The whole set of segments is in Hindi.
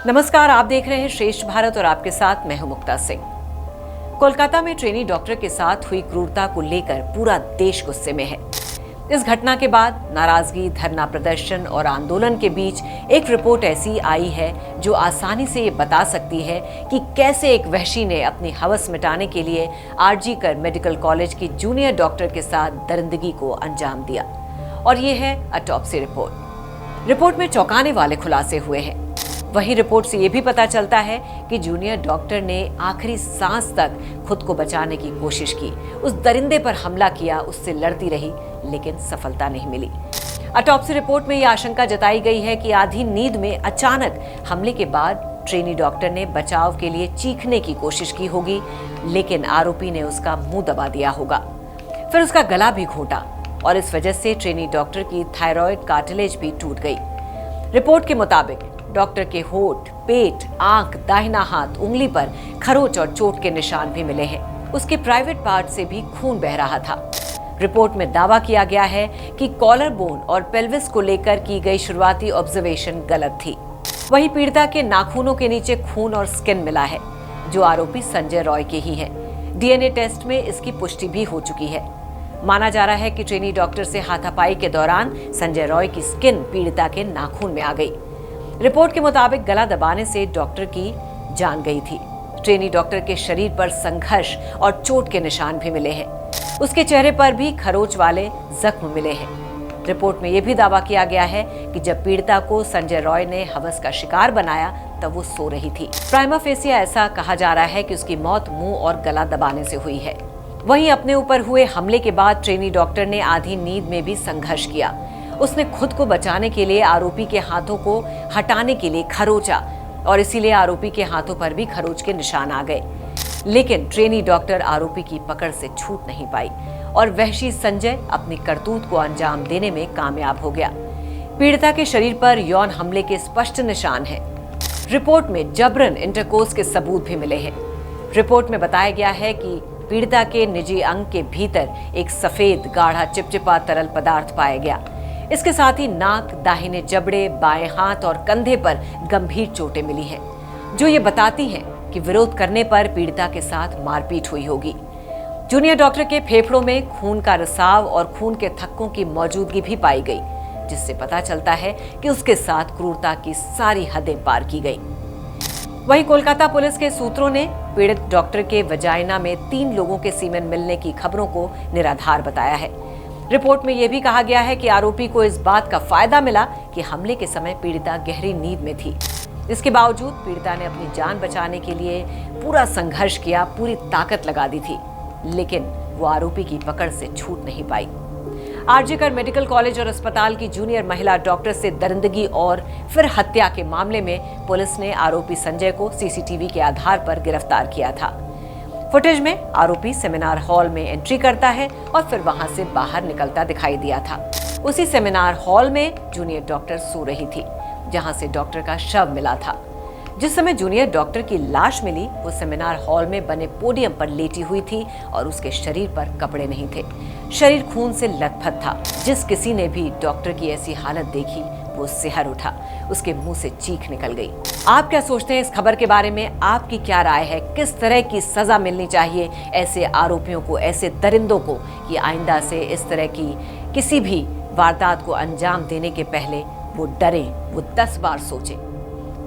नमस्कार, आप देख रहे हैं श्रेष्ठ भारत और आपके साथ मैं हूं मुक्ता सिंह। कोलकाता में ट्रेनी डॉक्टर के साथ हुई क्रूरता को लेकर पूरा देश गुस्से में है। इस घटना के बाद नाराजगी, धरना प्रदर्शन और आंदोलन के बीच एक रिपोर्ट ऐसी आई है जो आसानी से ये बता सकती है कि कैसे एक वहशी ने अपनी हवस मिटाने के लिए आरजी कर मेडिकल कॉलेज की जूनियर डॉक्टर के साथ दरिंदगी को अंजाम दिया। और ये है ऑटोप्सी रिपोर्ट। रिपोर्ट में चौंकाने वाले खुलासे हुए हैं। वहीं रिपोर्ट से ये भी पता चलता है कि जूनियर डॉक्टर ने आखिरी सांस तक खुद को बचाने की कोशिश की, उस दरिंदे पर हमला किया, उससे लड़ती रही, लेकिन सफलता नहीं मिली। ऑटोप्सी रिपोर्ट में यह आशंका जताई गई है कि आधी नींद में अचानक हमले के बाद ट्रेनी डॉक्टर ने बचाव के लिए चीखने की कोशिश की होगी, लेकिन आरोपी ने उसका मुंह दबा दिया होगा, फिर उसका गला भी घोंटा और इस वजह से ट्रेनी डॉक्टर की थायराइड कार्टिलेज भी टूट गई। रिपोर्ट के मुताबिक डॉक्टर के होठ, पेट, आंख, दाहिना हाथ, उंगली पर खरोच और चोट के निशान भी मिले हैं। उसके प्राइवेट पार्ट से भी खून बह रहा था। रिपोर्ट में दावा किया गया है कि कॉलर बोन और पेल्विस को लेकर की गई शुरुआती ऑब्जर्वेशन गलत थी। वहीं पीड़िता के नाखूनों के नीचे खून और स्किन मिला है, जो आरोपी संजय रॉय के ही है। डीएनए टेस्ट में इसकी पुष्टि भी हो चुकी है। माना जा रहा है कि ट्रेनी डॉक्टर से हाथापाई के दौरान संजय रॉय की स्किन पीड़िता के नाखून में आ गई। रिपोर्ट के मुताबिक गला दबाने से डॉक्टर की जान गई थी। ट्रेनी डॉक्टर के शरीर पर संघर्ष और चोट के निशान भी मिले हैं। उसके चेहरे पर भी खरोच वाले जख्म मिले हैं। रिपोर्ट में यह भी दावा किया गया है कि जब पीड़िता को संजय रॉय ने हवस का शिकार बनाया तब वो सो रही थी। प्राइमा फेसिया ऐसा कहा जा रहा है कि उसकी मौत मुंह और गला दबाने से हुई है। वहीं अपने ऊपर हुए हमले के बाद ट्रेनी डॉक्टर ने आधी नींद में भी संघर्ष किया। उसने खुद को बचाने के लिए आरोपी के हाथों को हटाने के लिए खरोचा और इसीलिए आरोपी के हाथों पर भी खरोच के निशान आ गए। लेकिन ट्रेनी डॉक्टर आरोपी की पकड़ से छूट नहीं पाई और वहशी संजय अपनी करतूत को अंजाम देने में कामयाब हो गया। पीड़िता के शरीर पर यौन हमले के स्पष्ट निशान हैं। रिपोर्ट में जबरन इंटरकोर्स के सबूत भी मिले हैं। रिपोर्ट में बताया गया है कि पीड़िता के निजी अंग के भीतर एक सफेद गाढ़ा चिपचिपा तरल पदार्थ पाया गया। इसके साथ ही नाक, दाहिने जबड़े, बाएं हाथ और कंधे पर गंभीर चोटें मिली हैं, जो ये बताती हैं कि विरोध करने पर पीड़िता के साथ मारपीट हुई होगी। जूनियर डॉक्टर के फेफड़ों में खून का रिसाव और खून के थक्कों की मौजूदगी भी पाई गई, जिससे पता चलता है कि उसके साथ क्रूरता की सारी हदें पार की गई। वहीं कोलकाता पुलिस के सूत्रों ने पीड़ित डॉक्टर के वजाइना में 3 लोगों के सीमेन मिलने की खबरों को निराधार बताया है। रिपोर्ट में यह भी कहा गया है कि आरोपी को इस बात का फायदा मिला कि हमले के समय पीड़िता गहरी नींद में थी। इसके बावजूद पीड़िता ने अपनी जान बचाने के लिए पूरा संघर्ष किया, पूरी ताकत लगा दी थी, लेकिन वो आरोपी की पकड़ से छूट नहीं पाई। आरजी कर मेडिकल कॉलेज और अस्पताल की जूनियर महिला डॉक्टर से दरिंदगी और फिर हत्या के मामले में पुलिस ने आरोपी संजय को सीसीटीवी के आधार पर गिरफ्तार किया था। फुटेज में आरोपी सेमिनार हॉल में एंट्री करता है और फिर वहां से बाहर निकलता दिखाई दिया था। उसी सेमिनार हॉल में जूनियर डॉक्टर सो रही थी, जहां से डॉक्टर का शव मिला था। जिस समय जूनियर डॉक्टर की लाश मिली, वो सेमिनार हॉल में बने पोडियम पर लेटी हुई थी और उसके शरीर पर कपड़े नहीं थे। शरीर खून से लथपथ था। जिस किसी ने भी डॉक्टर की ऐसी हालत देखी, वो सिहर उठा, उसके मुंह से चीख निकल गई। आप क्या सोचते हैं इस खबर के बारे में? आपकी क्या राय है? किस तरह की सजा मिलनी चाहिए ऐसे आरोपियों को, ऐसे दरिंदों को, कि आइंदा से इस तरह की किसी भी वारदात को अंजाम देने के पहले वो डरें, वो 10 बार सोचें?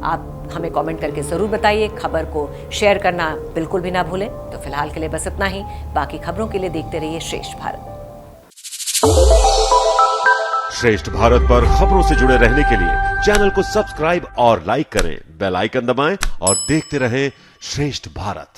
आप हमें कमेंट करके जरूर बताइए। खबर को शेयर करना बिल्कुल भी ना भूलें। तो फिलहाल के लिए बस इतना ही। बाकी खबरों के लिए देखते रहिए श्रेष्ठ भारत। श्रेष्ठ भारत पर खबरों से जुड़े रहने के लिए चैनल को सब्सक्राइब और लाइक करें, बेल आइकन दबाएं और देखते रहें श्रेष्ठ भारत।